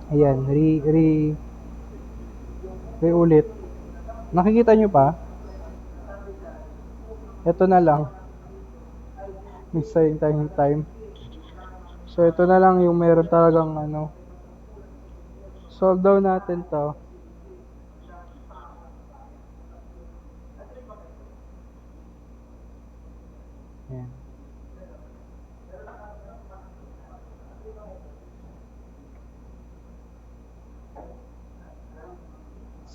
Ayan, ulit. Nakikita nyo pa? Ito na lang. Mixing time. So, ito na lang yung meron talagang ano. Solve daw natin to. Ayan.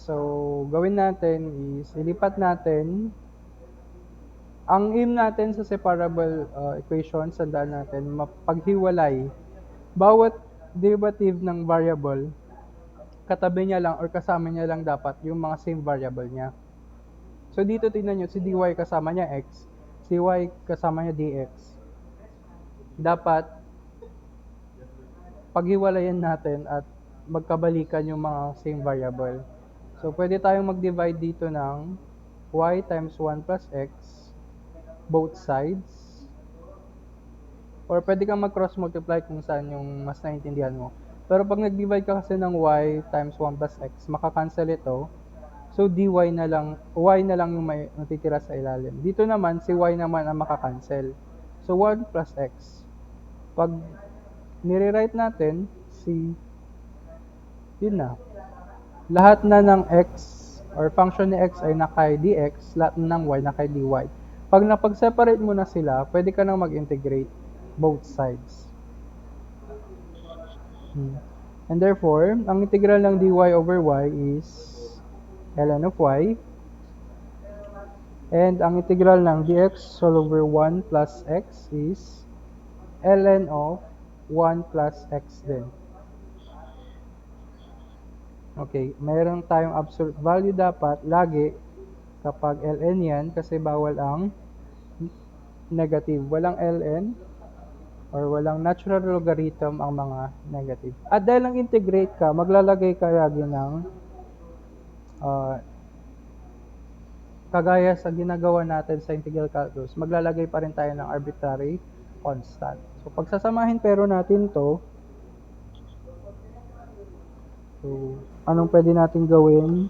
So, gawin natin is, ilipat natin. Ang aim natin sa separable equations, tandaan natin, mapaghiwalay. Bawat derivative ng variable, katabi niya lang or kasama niya lang dapat yung mga same variable niya. So, dito tingnan nyo, si dy kasama niya x, si y kasama niya dx. Dapat, paghiwalayan natin at magkabalikan yung mga same variable. So, pwede tayong mag-divide dito ng y times 1 plus x, both sides. Or pwede kang mag-cross multiply kung saan yung mas naiintindihan mo. Pero pag nag-divide ka kasi ng y times 1 plus x, makakancel ito. So, dy na lang, y na lang yung may natitira sa ilalim. Dito naman, si y naman ang makakancel. So, 1 plus x. Pag nire-write natin, yun na. Lahat na ng x or function ni x ay nakay dx, lahat na ng y nakay dy. Pag napag-separate mo na sila, pwede ka nang mag-integrate both sides. And therefore, ang integral ng dy over y is ln of y. And ang integral ng dx all over 1 plus x is ln of 1 plus x din. Okay, mayroon tayong absolute value dapat lagi kapag ln yan kasi bawal ang negative. Walang ln or walang natural logarithm ang mga negative. At dahil ang integrate ka, maglalagay ka lagi ng kagaya sa ginagawa natin sa integral calculus, maglalagay pa rin tayo ng arbitrary constant. So, pagsasamahin pero natin to, so, anong pwede natin gawin?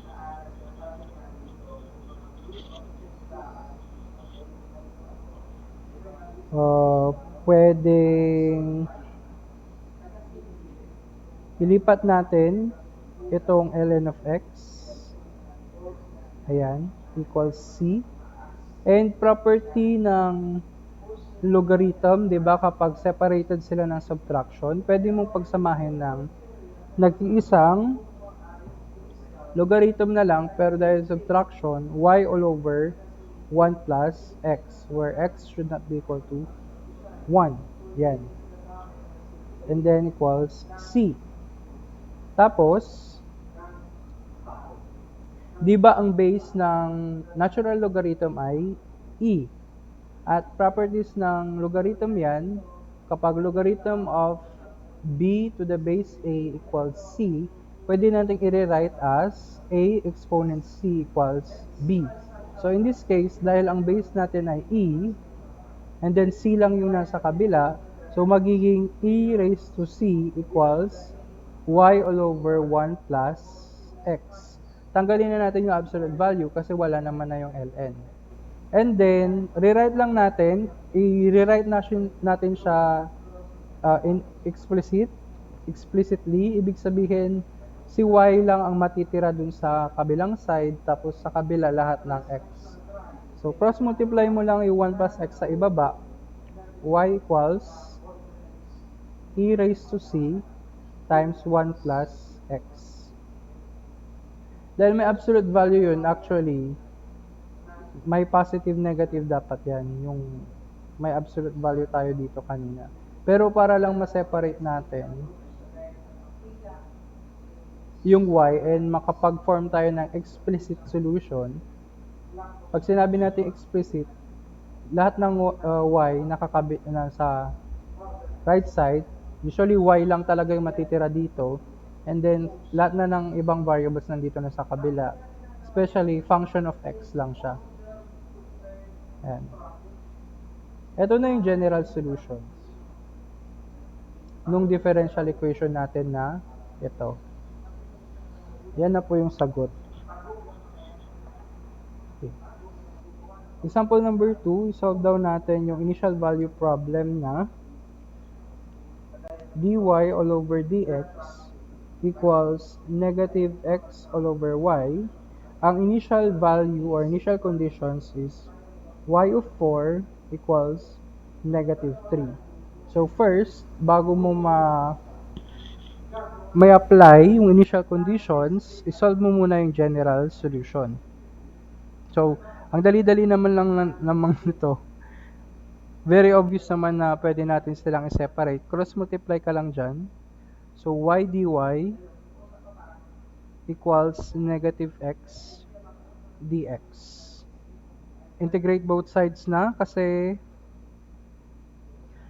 Pwedeng ilipat natin itong ln of x. Ayan, equals c. And property ng logarithm, di ba, kapag separated sila ng subtraction, pwede mong pagsamahin ng nag-iisang logarithm na lang, pero dahil subtraction, y all over 1 plus x, where x should not be equal to 1. Yan. And then equals c. Tapos, di ba ang base ng natural logarithm ay e? At properties ng logarithm yan, kapag logarithm of b to the base a equals c, pwede natin i-rewrite as a exponent c equals b. So in this case, dahil ang base natin ay e, and then c lang yung nasa kabila, so magiging e raised to c equals y all over 1 plus x. Tanggalin na natin yung absolute value kasi wala naman na yung ln. And then, rewrite lang natin, i-rewrite natin siya explicitly, ibig sabihin, si y lang ang matitira dun sa kabilang side, tapos sa kabila lahat ng x. So, cross-multiply mo lang yung 1 plus x sa ibaba, y equals e raised to c times 1 plus x. Dahil may absolute value yun, actually, may positive negative dapat yan, yung may absolute value tayo dito kanina. Pero para lang ma-separate natin yung y and makapag-form tayo ng explicit solution, pag sinabi natin explicit, lahat ng y nakakabit na sa right side, usually y lang talaga yung matitira dito, and then lahat na ng ibang variables nandito na sa kabila, especially function of x lang siya. Ayan. Ito na yung general solution nung differential equation natin na Ito. Yan na po yung sagot. Okay. Example number 2, isolve daw natin yung initial value problem na dy all over dx equals negative x all over y. Ang initial value or initial conditions is y of 4 equals negative 3. So first, bago mo may apply yung initial conditions, isolve mo muna yung general solution. So, ang dali-dali naman lang naman nito. Very obvious naman na pwede natin silang i-separate. Cross-multiply ka lang dyan. So, y dy equals negative x dx. Integrate both sides na kasi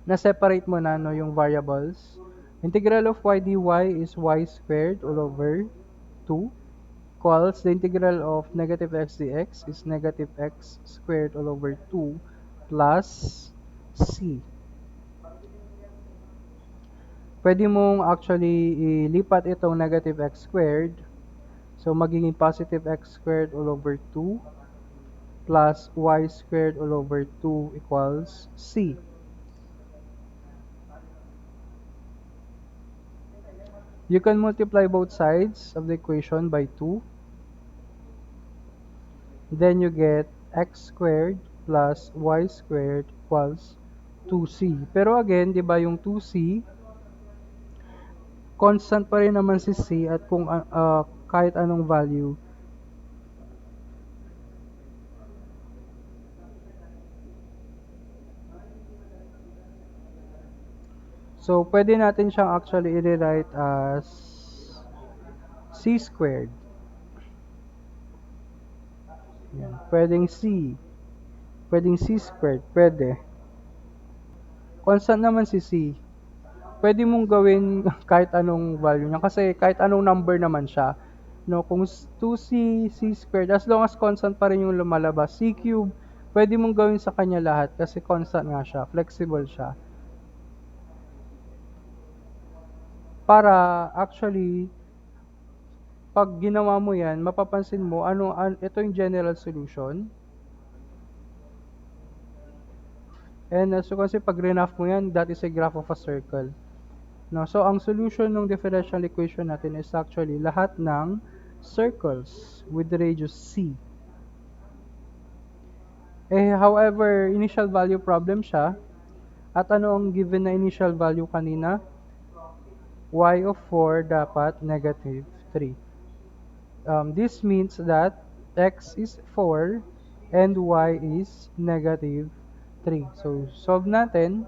na-separate mo na no, yung variables. Integral of y dy is y squared all over 2 equals the integral of negative x dx is negative x squared all over 2 plus c. Pwede mong actually ilipat itong negative x squared. So, magiging positive x squared all over 2 plus y squared all over 2 equals c. You can multiply both sides of the equation by 2. Then you get x squared plus y squared equals 2c. Pero again, di ba yung 2c, constant pa rin naman si c at kung kahit anong value. So, pwede natin siyang actually i-rewrite as c squared. Yan. Pwedeng c. Pwedeng c squared. Pwede. Constant naman si c. Pwede mong gawin kahit anong value niya kasi kahit anong number naman siya. No, kung 2c, c squared, as long as constant pa rin yung lumalabas, c cube, pwede mong gawin sa kanya lahat kasi constant nga siya, flexible siya. Para actually, pag ginawa mo yan, mapapansin mo, ito yung general solution. And so kasi pag renaf mo yan, that is a graph of a circle. No, so ang solution ng differential equation natin is actually lahat ng circles with radius c. However, initial value problem siya. At ano ang given na initial value kanina? Y of 4 dapat negative 3. This means that x is 4 and y is negative 3. So, solve natin.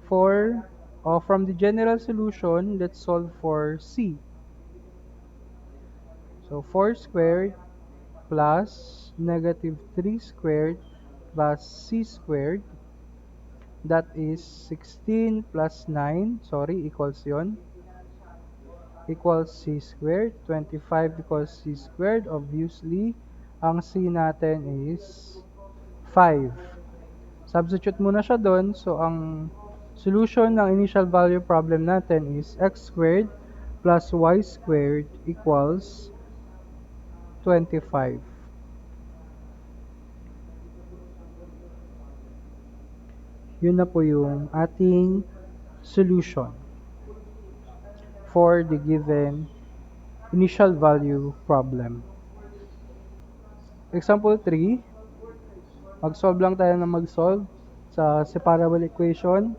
From the general solution, let's solve for c. So, 4 squared plus negative 3 squared plus c squared. That is 16 plus 9, equals yon. Equals c squared. 25 equals c squared. Obviously, ang c natin is 5. Substitute muna siya doon. So, ang solution ng initial value problem natin is x squared plus y squared equals 25. Yun na po yung ating solution for the given initial value problem. Example 3, mag-solve lang tayo na mag-solve sa separable equation.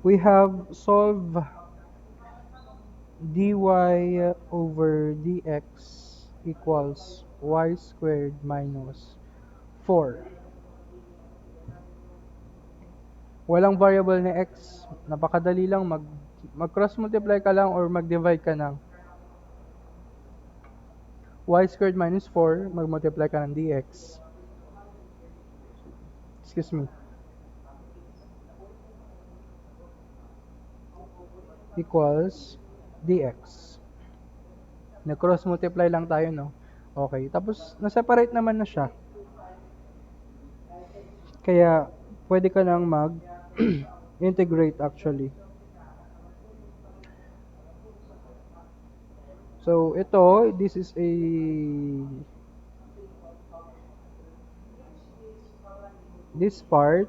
We have solve dy over dx equals y squared minus 4. Walang variable na x. Napakadali lang. Mag-cross multiply ka lang or mag-divide ka ng y squared minus 4. Mag-multiply ka ng dx. Excuse me. Equals dx. Nag-cross multiply lang tayo, no? Okay. Tapos, na-separate naman na siya. Kaya, pwede ka nang mag-integrate actually. So, ito, this part,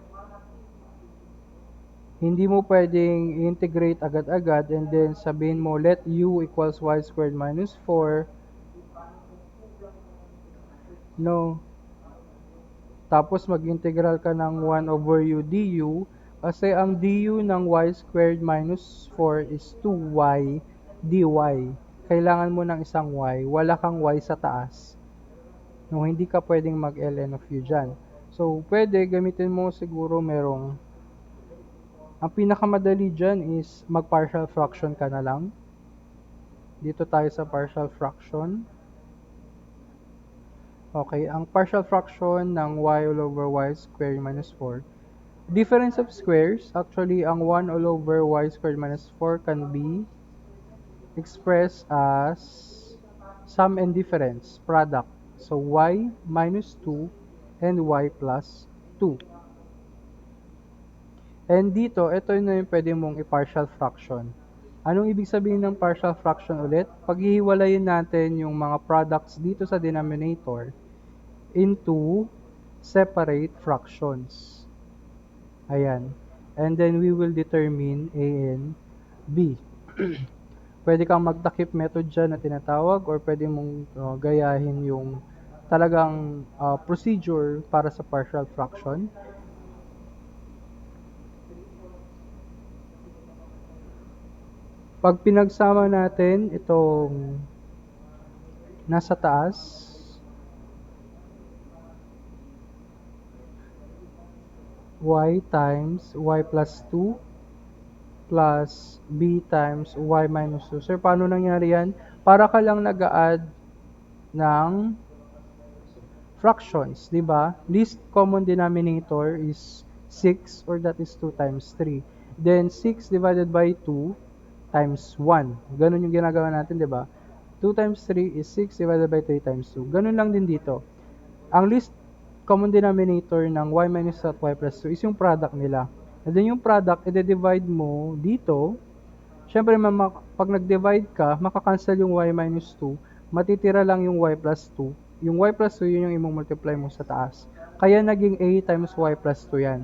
hindi mo pwedeng integrate agad-agad and then sabihin mo, let u equals y squared minus 4. No. Tapos mag-integral ka ng 1 over u du. Kasi ang du ng y squared minus 4 is 2y dy. Kailangan mo ng isang y. Wala kang y sa taas. No, hindi ka pwedeng mag-ln of u dyan. So, pwede, gamitin mo siguro ang pinakamadali dyan is mag-partial fraction ka na lang. Dito tayo sa partial fraction. Okay, ang partial fraction ng y all over y squared minus 4. Difference of squares, actually, ang 1 all over y squared minus 4 can be expressed as sum and difference, product. So, y minus 2 and y plus 2. And dito, ito na yung pwede mong i-partial fraction. Anong ibig sabihin ng partial fraction ulit? Paghihiwalayin natin yung mga products dito sa denominator into separate fractions. Ayan. And then we will determine A and B. Pwede kang magtakip method dyan na tinatawag or pwede mong gayahin yung talagang procedure para sa partial fraction. Pag pinagsama natin itong nasa taas, y times y plus 2 plus b times y minus 2. Sir, paano nangyari yan? Para ka lang nag-a-add ng fractions, di ba? Least common denominator is 6 or that is 2 times 3. Then 6 divided by 2 times 1. Ganun yung ginagawa natin, di ba? 2 times 3 is 6 divided by 3 times 2. Ganun lang din dito. Ang least common denominator ng y minus at y plus 2 is yung product nila. And then yung product, i-divide mo dito. Siyempre, pag nag-divide ka, makakancel yung y minus 2. Matitira lang yung y plus 2. Yung y plus 2, yun yung i-multiply mo sa taas. Kaya naging a times y plus 2 yan.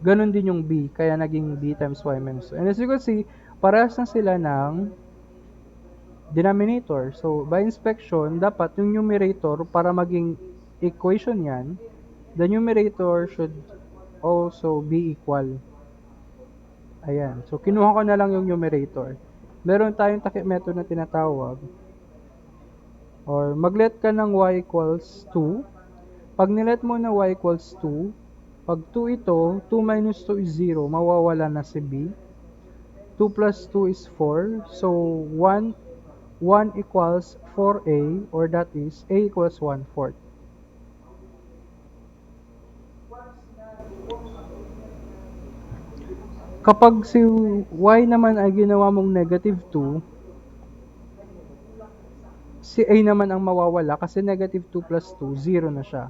Ganon din yung b, kaya naging b times y minus 2. And as you can see, parehas na sila ng denominator. So, by inspection, dapat yung numerator, para maging equation yan, the numerator should also be equal. Ayan. So, kinuha ko na lang yung numerator. Meron tayong takip method na tinatawag. Or, maglet ka ng y equals 2. Pag nilet mo na y equals 2, pag 2 ito, 2 minus 2 is 0, mawawala na si b. 2 plus 2 is 4. So, 1 equals 4a, or that is a equals 1/4. Kapag si y naman ay ginawa mong negative 2, si a naman ang mawawala kasi negative 2 plus 2, 0 na siya.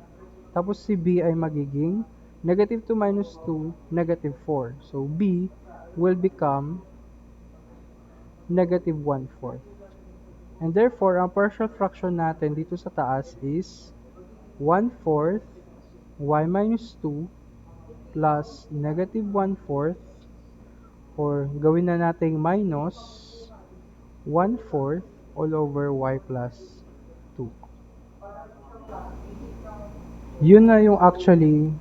Tapos si b ay magiging negative 2 minus 2, negative 4. So, b will become negative 1/4. And therefore, ang partial fraction natin dito sa taas is 1/4 y minus 2 plus negative 1/4, or gawin na nating minus 1/4 all over y plus 2. Yun na yung actually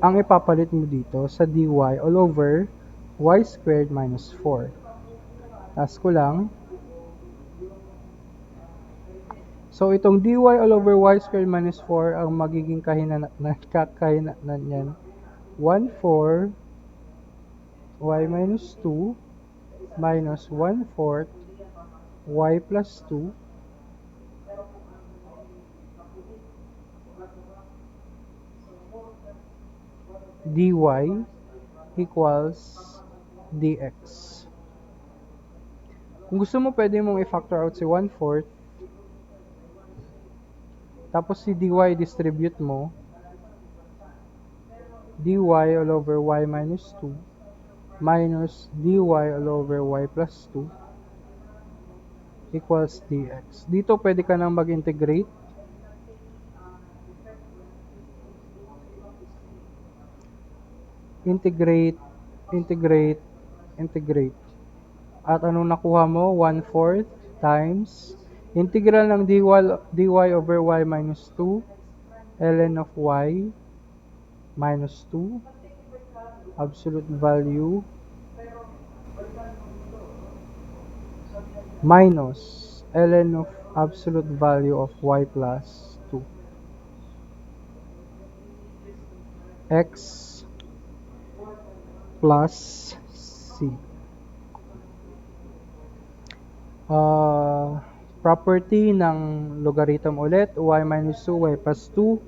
ang ipapalit mo dito sa dy all over y squared minus 4. Taas ko lang. So, itong dy all over y squared minus 4, ang magiging kakahinan yan, 1/4 y minus 2 minus 1/4 y plus 2 dy equals dx. Kung gusto mo, pwede mong i-factor out si 1/4, tapos si dy distribute mo, dy all over y minus 2 minus dy all over y plus 2 equals dx. Dito pwede ka nang mag-integrate. Integrate, integrate, integrate. At anong nakuha mo? 1/4 times integral ng dy over y minus 2 ln of y minus 2 absolute value minus ln of absolute value of y plus 2 x plus c. Property ng logarithm ulit, y minus 2, y plus 2,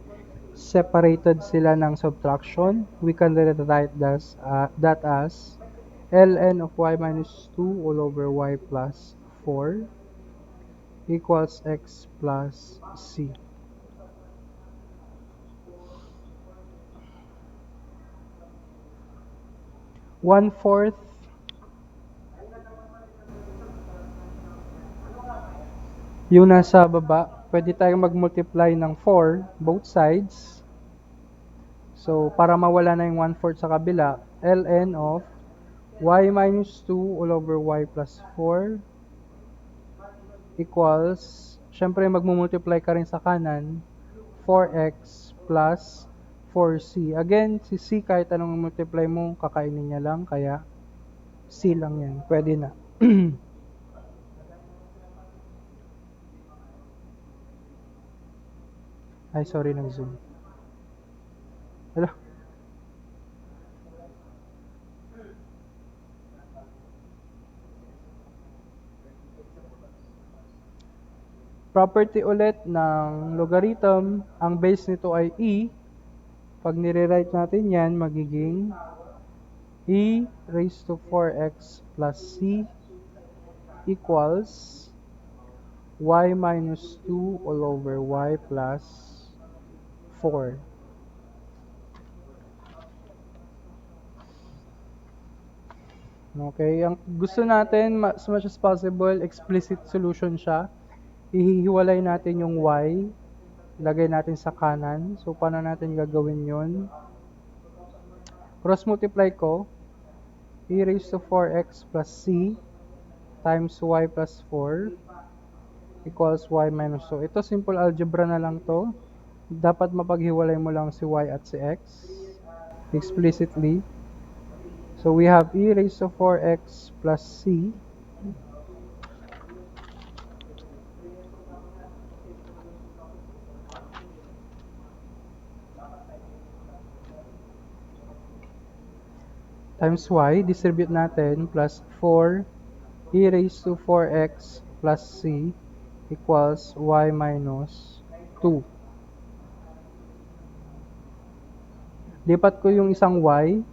separated sila ng subtraction. We can write that as ln of y minus 2 all over y plus 4 equals x plus c. 1/4 yung nasa baba, pwede tayong mag-multiply ng 4 both sides. So, para mawala na yung 1/4 sa kabila, ln of y minus 2 all over y plus 4 equals, syempre magmumultiply ka rin sa kanan, 4x plus 4c. Again, si c kahit anong multiply mo, kakainin niya lang, kaya c lang yan. Pwede na. Ay, sorry, nag-zoom. Hello? Property ulit ng logarithm, ang base nito ay e. Pag nire-write natin yan, magiging e raised to 4x plus c equals y minus 2 all over y plus 4. Okay, ang gusto natin, as much as possible, explicit solution siya. Ihihiwalay natin yung y, lagay natin sa kanan. So, paano natin gagawin yun? Cross multiply ko, e raised to 4x plus c times y plus 4 equals y minus 2. Ito, simple algebra na lang to. Dapat mapaghiwalay mo lang si y at si x explicitly. So, we have e raised to 4x plus c times y, distribute natin, plus 4 e raised to 4x plus c equals y minus 2. Lipat ko yung isang y,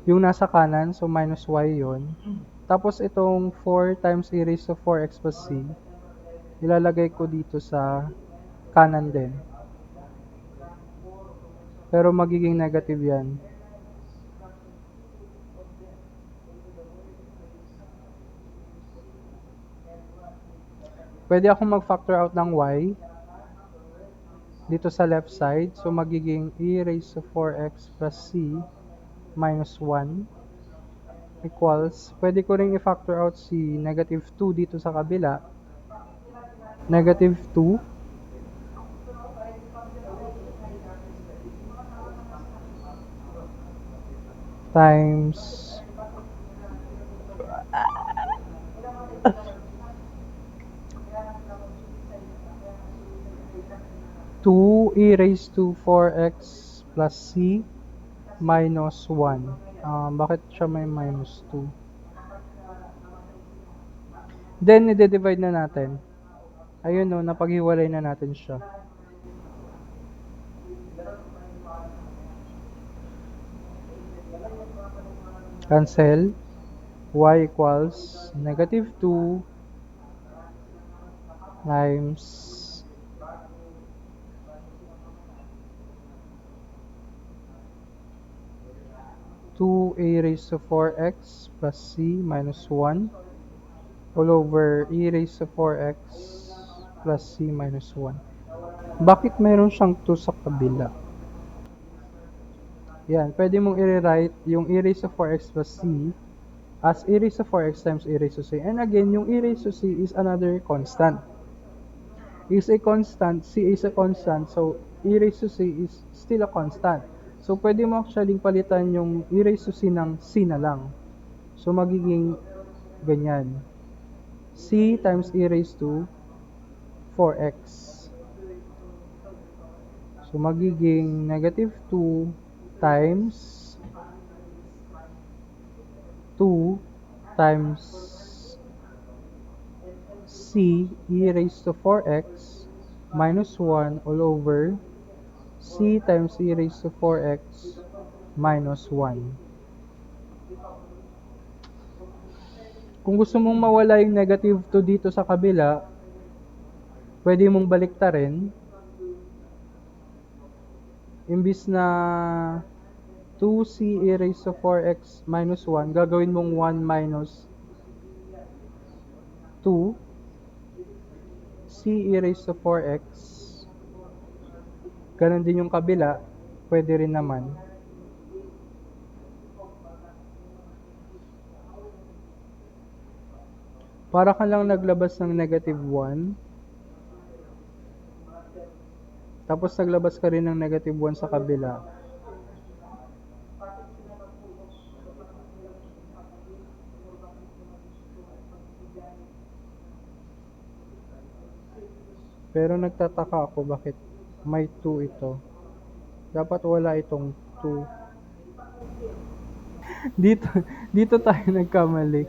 yung nasa kanan, so minus y yon. Tapos itong 4 times e raised to 4x plus c, ilalagay ko dito sa kanan din. Pero magiging negative yan. Pwede akong mag-factor out ng y dito sa left side. So, magiging e raised to 4x plus c minus 1 equals, pwede ko rin i-factor out si negative 2 dito sa kabila. Negative 2 times 2 e raised to 4x plus c minus 1. Bakit siya may minus 2? Then, i-divide na natin. Ayun no, napaghiwalay na natin siya. Cancel. Y equals negative 2 times 2a raised to 4x plus c minus 1 all over e raised to 4x plus c minus 1. Bakit mayroon siyang 2 sa kabila? Yan, pwede mong i-rewrite yung e raised to 4x plus c as e raised to 4x times e raised to c. And again, yung e raised to c is another constant. Is a constant, c is a constant, so e raised to c is still a constant. So, pwede mo actually palitan yung e raised to c ng c na lang. So, magiging ganyan. C times e raised to 4x. So, magiging negative 2 times 2 times c e raised to 4x minus 1 all over c times e raised to 4x minus 1. Kung gusto mong mawala yung negative 2 dito sa kabila, pwede mong baliktarin. Imbis na 2c e raised to 4x minus 1, gagawin mong 1 minus 2 c e raised to 4x. Ganon din yung kabila, pwede rin naman. Para ka lang naglabas ng negative 1. Tapos naglabas ka rin ng negative 1 sa kabila. Pero nagtataka ako bakit may 2 ito. Dapat wala itong 2. Dito tayo nagkamali.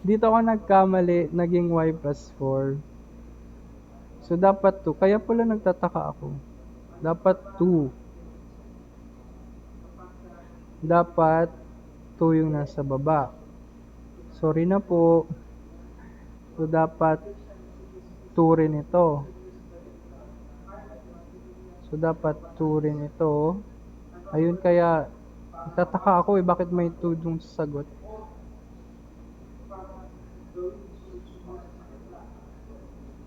Dito ako nagkamali, naging y plus 4. So, dapat 2. Kaya pala nagtataka ako. Dapat 2. Dapat 2 yung nasa baba. Sorry na po. So, dapat 2 rin ito. So, dapat 2 rin ito. Ayun, kaya nagtataka ako bakit may 2 dun sa sagot.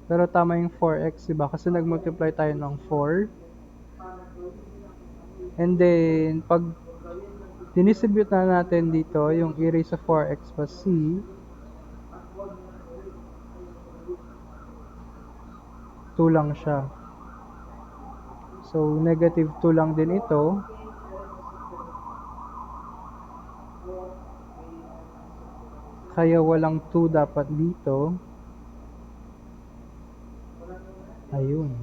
Pero tama yung 4x, diba? Kasi nag-multiply tayo ng 4. And then, pag distribute na natin dito, yung e raised to 4x plus c, two lang siya. So, negative 2 lang din ito. Kaya walang 2 dapat dito. Ayun.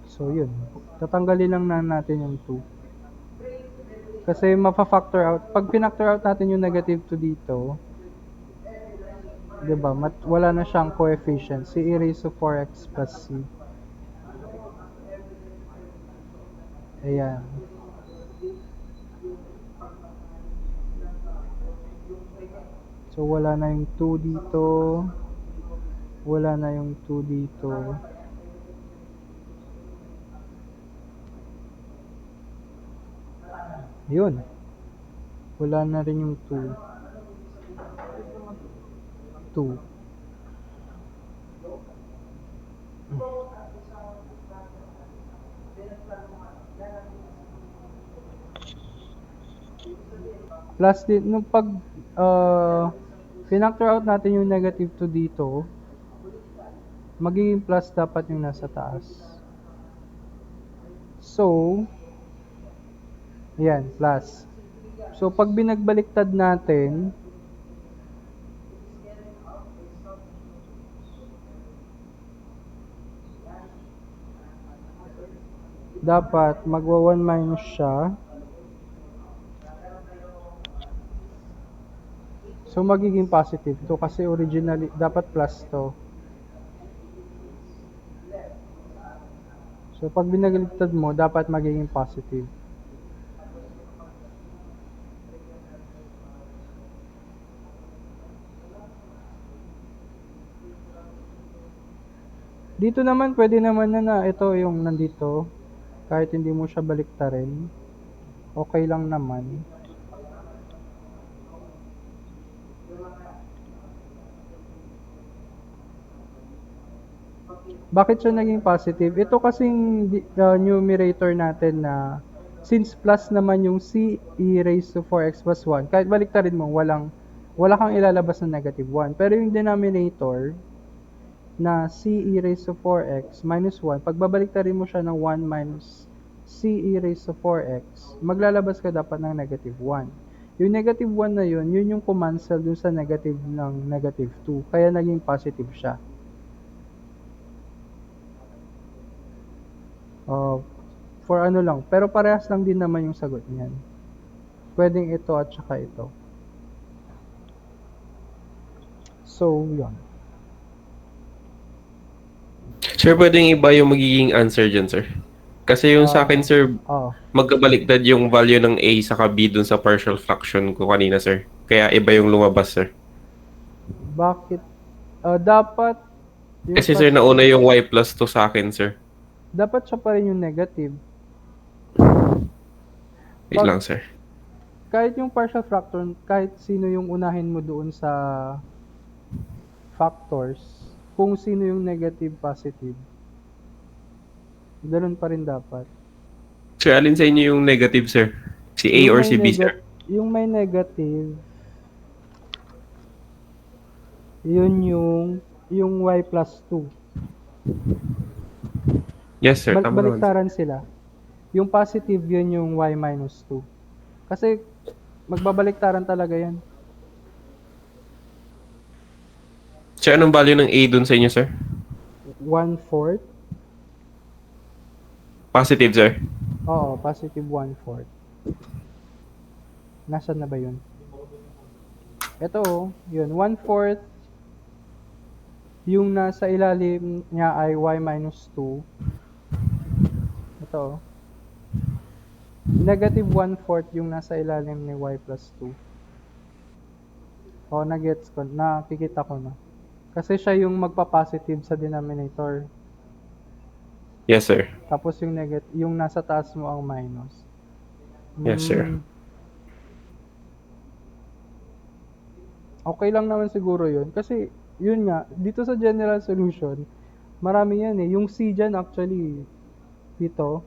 So, yun. Tatanggalin lang na natin yung 2. Kasi mapa-factor out. Pag pinactor out natin yung negative 2 dito, diba, wala na siyang coefficient. C e raised to 4x plus c. Ayan. So, wala na yung 2 dito. Wala na yung 2 dito. Yun. Wala na rin yung 2. 2. Plus, nung pag pinactor out natin yung negative 2 dito, magiging plus dapat yung nasa taas. So, ayan, plus. So, pag binagbaliktad natin, dapat magwa 1 minus siya. So, magiging positive to kasi originally, dapat plus to. So, pag binagbaliktad mo, dapat magiging positive. Dito naman, pwede naman na ito yung nandito. Kahit hindi mo siya baliktarin. Okay lang naman. Bakit siya naging positive? Ito kasing numerator natin na since plus naman yung c e raised to 4x plus 1, kahit baliktarin mo, wala kang ilalabas na negative 1. Pero yung denominator na c e raised to 4x minus 1, pag babaliktarin mo siya ng 1 minus c e raised to 4x, maglalabas ka dapat ng negative 1. Yung negative 1 na yun yung kumansel dun sa negative ng negative 2. Kaya naging positive siya. Uh, for ano lang. Pero parehas lang din naman yung sagot niyan. Pwedeng ito at saka ito. So, yun. Sir, pwedeng iba yung magiging answer dyan, sir. Kasi yung sa akin, sir, Oh, magkabaliktad yung value ng A sa B dun sa partial fraction ko kanina, sir. Kaya iba yung lumabas, sir. bakit? Dapat yung Kasi, sir, plus, nauna yung Y plus 2 sa akin, sir. dapat siya pa rin yung negative. Wait Pag, lang, sir. kahit yung partial fraction, kahit sino yung unahin mo doon sa factors, kung sino yung negative, positive, ganun pa rin dapat. Sir, alin sa inyo yung negative, sir? Si A Yung or may si B, sir? yung may negative, yun yung y plus 2. Yes, sir. Tama naman, sir. Baliktaran sila. Yung positive, yun yung y minus 2. Kasi magbabaliktaran talaga yan. Sir, anong value ng A dun sa inyo, sir? 1/4. Positive, sir. Oo, positive 1/4. Nasaan na ba yun? Ito, yun. 1/4. Yung nasa ilalim niya ay y minus 2. Ito. Negative 1/4 yung nasa ilalim ni y plus 2. O, nagets ko. Nakikita ko na. Kasi siya yung magpa-positive sa denominator. Yes, sir. Tapos yung yung nasa taas mo ang minus. Yes, sir. Okay lang naman siguro yun. Kasi, yun nga, dito sa general solution, marami yan eh. Yung C dyan actually, dito,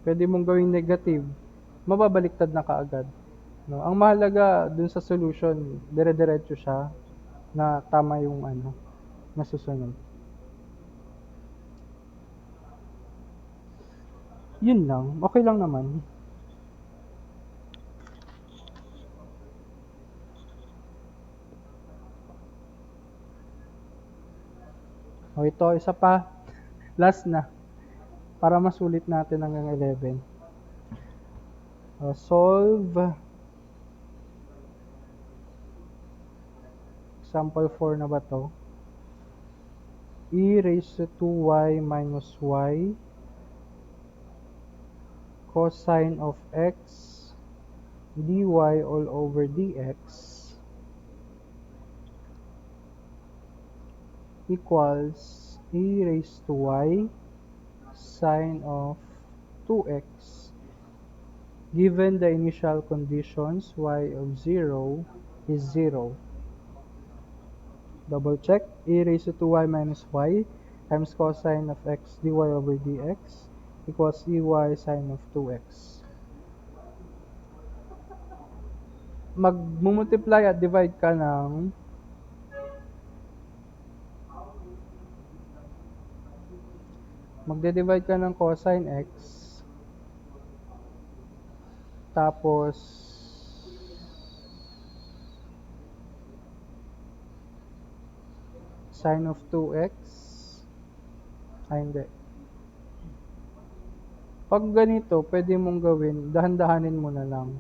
pwede mong gawing negative. Mababaliktad na kaagad. No? Ang mahalaga dun sa solution, dire-diretso siya na tama yung nasusunod. Yun lang. Okay lang naman. O ito, isa pa. Last na. Para masulit natin hanggang 11. Solve. Example 4 na ba to? E raised to 2y minus y cosine of x dy all over dx equals e raised to y sine of 2x given the initial conditions y of 0 is 0. Double check. E raised to 2y minus y times cosine of x dy over dx equals ey sine of 2x. Mag-multiply at divide ka ng magde-divide ka ng cosine x tapos sine of 2x hindi. Pag ganito, pwede mong gawin, dahan-dahanin mo na lang.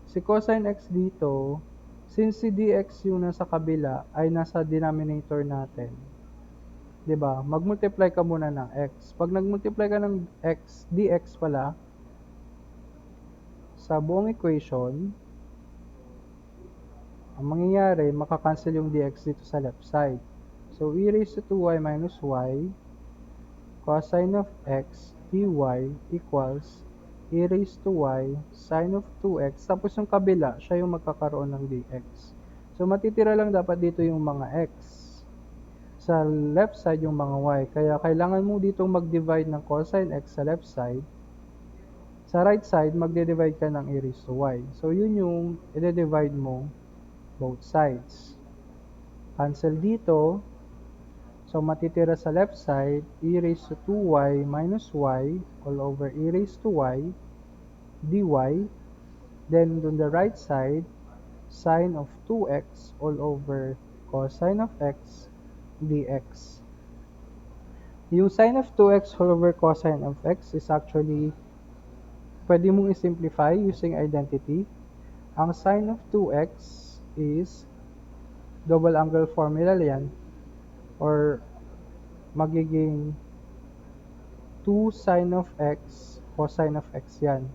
Si cosine x dito, since si dx yung nasa kabila ay nasa denominator natin, 'di ba? Mag-multiply ka muna ng x. Pag nag-multiply ka ng x, dx pala sa buong equation, ang mangyayari, makakancel yung dx dito sa left side. So, e raised to 2y minus y cosine of x dy equals e raised to y sine of 2x. Tapos yung kabila, siya yung magkakaroon ng dx. So, matitira lang dapat dito yung mga x. Sa left side yung mga y. Kaya kailangan mo dito mag-divide ng cosine x sa left side. Sa right side, magde-divide ka ng e raised to y. So, yun yung i-divide mo both sides. Cancel dito. So, matitira sa left side, e raised to 2y minus y all over e raised to y dy. Then, on the right side, sine of 2x all over cosine of x dx. Yung sine of 2x all over cosine of x is actually, pwede mong i-simplify using identity. Ang sine of 2x is double angle formula yan, or magiging 2 sine of x cosine of x yan.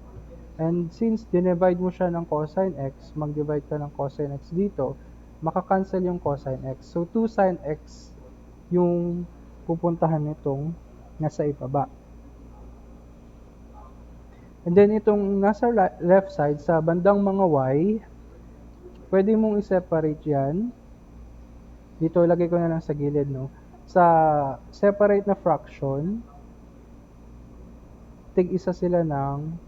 And since dinivide mo siya ng cosine x, mag-divide ka ng cosine x dito, makakancel yung cosine x. So, 2 sine x yung pupuntahan nitong nasa ibaba. And then, itong nasa left side, sa bandang mga y, pwede mong i-separate yan. Dito, lagay ko na lang sa gilid, no? Sa separate na fraction, tig-isa sila ng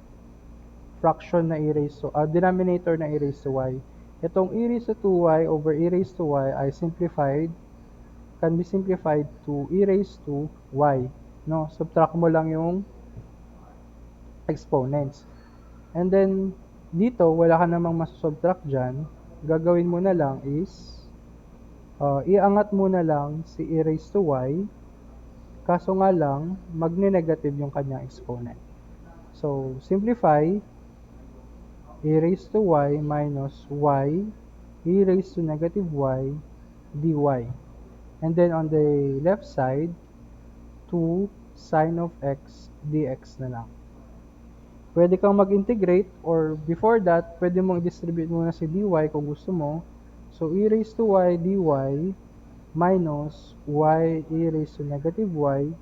fraction na e raised to, denominator na e raised to y. Itong e raised to 2y over e raised to y ay simplified, can be simplified to e raised to y. No? Subtract mo lang yung exponents. And then, dito, wala ka namang masusubtract dyan. Gagawin mo na lang is, iangat mo na lang si e raised to y, kaso nga lang, magne-negative yung kanyang exponent. So, simplify, e raised to y minus y e raised to negative y dy. And then on the left side, 2 sine of x dx na lang. Pwede kang mag-integrate, or before that, pwede mong i-distribute muna si dy kung gusto mo. So, e raised to y dy minus y e raised to negative y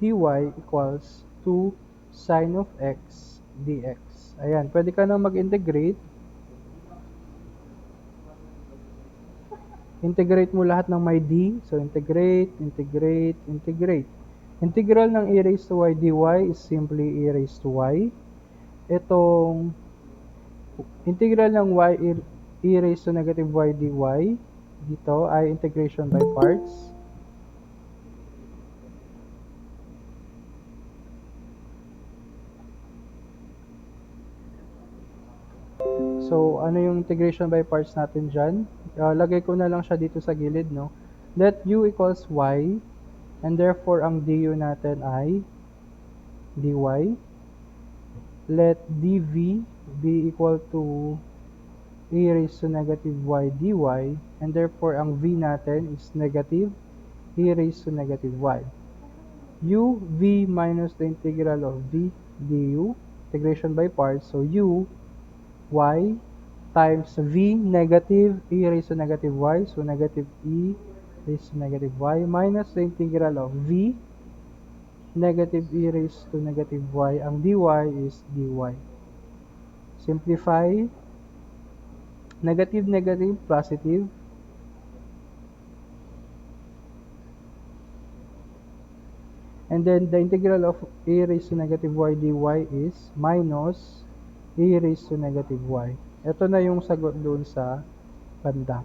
dy equals 2 sine of x dx. Ayan, pwede ka na mag-integrate. Integrate mo lahat ng may d. So, integrate, integrate, integrate. Integral ng e raised to y dy is simply e raised to y. Itong integral ng e raised to negative y dy, dito ay integration by parts. So, ano yung integration by parts natin dyan? Lagay ko na lang siya dito sa gilid, no? Let u equals y, and therefore, ang du natin ay dy. Let dv be equal to e raised to negative y dy, and therefore, ang v natin is negative e raised to negative y. U, v minus the integral of v du, integration by parts, so u, y times v negative e raised to negative y, so negative e raised to negative y minus the integral of v negative e raised to negative y. Ang dy is dy. Simplify, negative, negative, positive. And then the integral of e raised to negative y dy is minus e raised to negative y. Ito na yung sagot doon sa banda.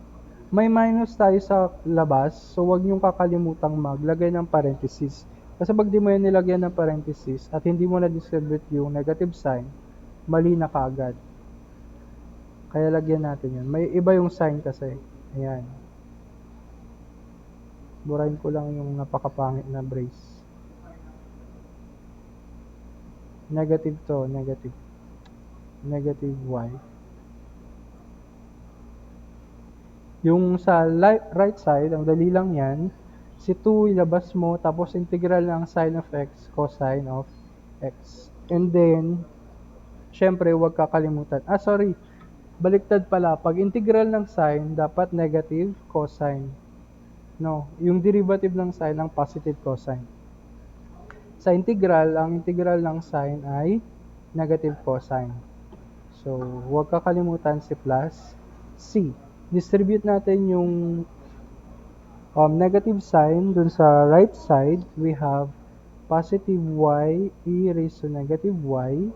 May minus tayo sa labas, so huwag niyong kakalimutang maglagay ng parenthesis. Kasi pag di mo yan nilagyan ng parenthesis at hindi mo na-distribute yung negative sign, mali na kaagad. Kaya lagyan natin yan. May iba yung sign kasi. Ayan. Burahin ko lang yung napakapangit na brace. Negative to, negative. Negative y. Yung sa right side, ang dali lang yan, si 2 ilabas mo, tapos integral ng sine of x, cosine of x. And then, syempre, huwag kakalimutan. Baliktad pala. Pag integral ng sine, dapat negative cosine. No, yung derivative ng sign ng positive cosine. Sa integral, ang integral ng sine ay negative cosine. So, huwag kakalimutan si plus c. Distribute natin yung negative sign dun sa right side. We have positive y e raised to negative y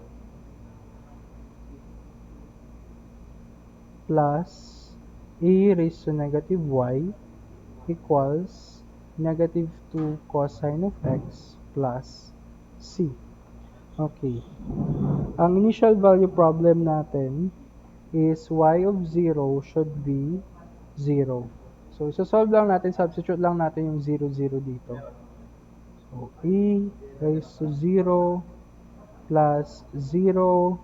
plus e raised to negative y equals negative 2 cosine of x plus c. Okay. Ang initial value problem natin is y of 0 should be 0. So, isa-solve lang natin, substitute lang natin yung 0, 0 dito. So, e raised to 0 plus 0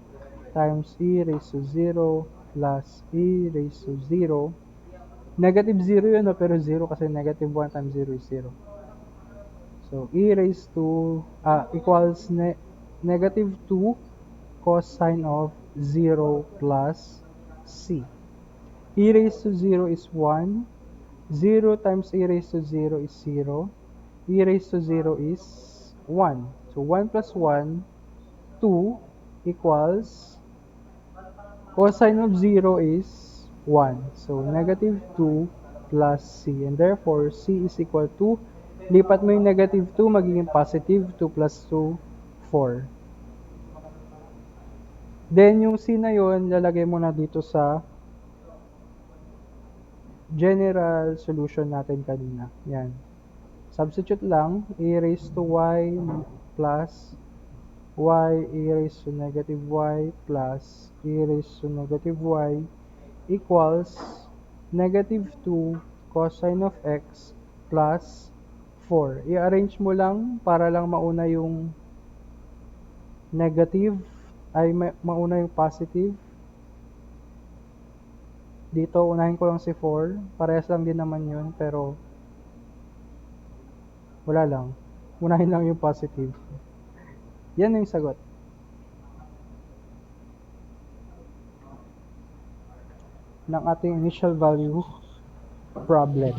times e raised to 0 plus e raised to 0. Negative 0 yun, no? Pero 0 kasi negative 1 times 0 is 0. So, e raised to equals negative 2 cosine of 0 plus c. E raised to 0 is 1. 0 times e raised to 0 is 0. E raised to 0 is 1. So, 1 plus 1, 2 equals cosine of 0 is 1. So, negative 2 plus c. And therefore, c is equal to, lipat mo yung negative 2, magiging positive 2 plus 2, 4. Then, yung c na yun, lalagay mo na dito sa general solution natin kanina. Yan. Substitute lang, e raised to y plus y e raised to negative y plus e raised to negative y equals negative 2 cosine of x plus 4. I-arrange mo lang para lang mauna yung negative, ay mauna yung positive. Dito, unahin ko lang si 4. Parehas lang din naman yun, pero wala lang. Unahin lang yung positive. Yan yung sagot ng ating initial value problem.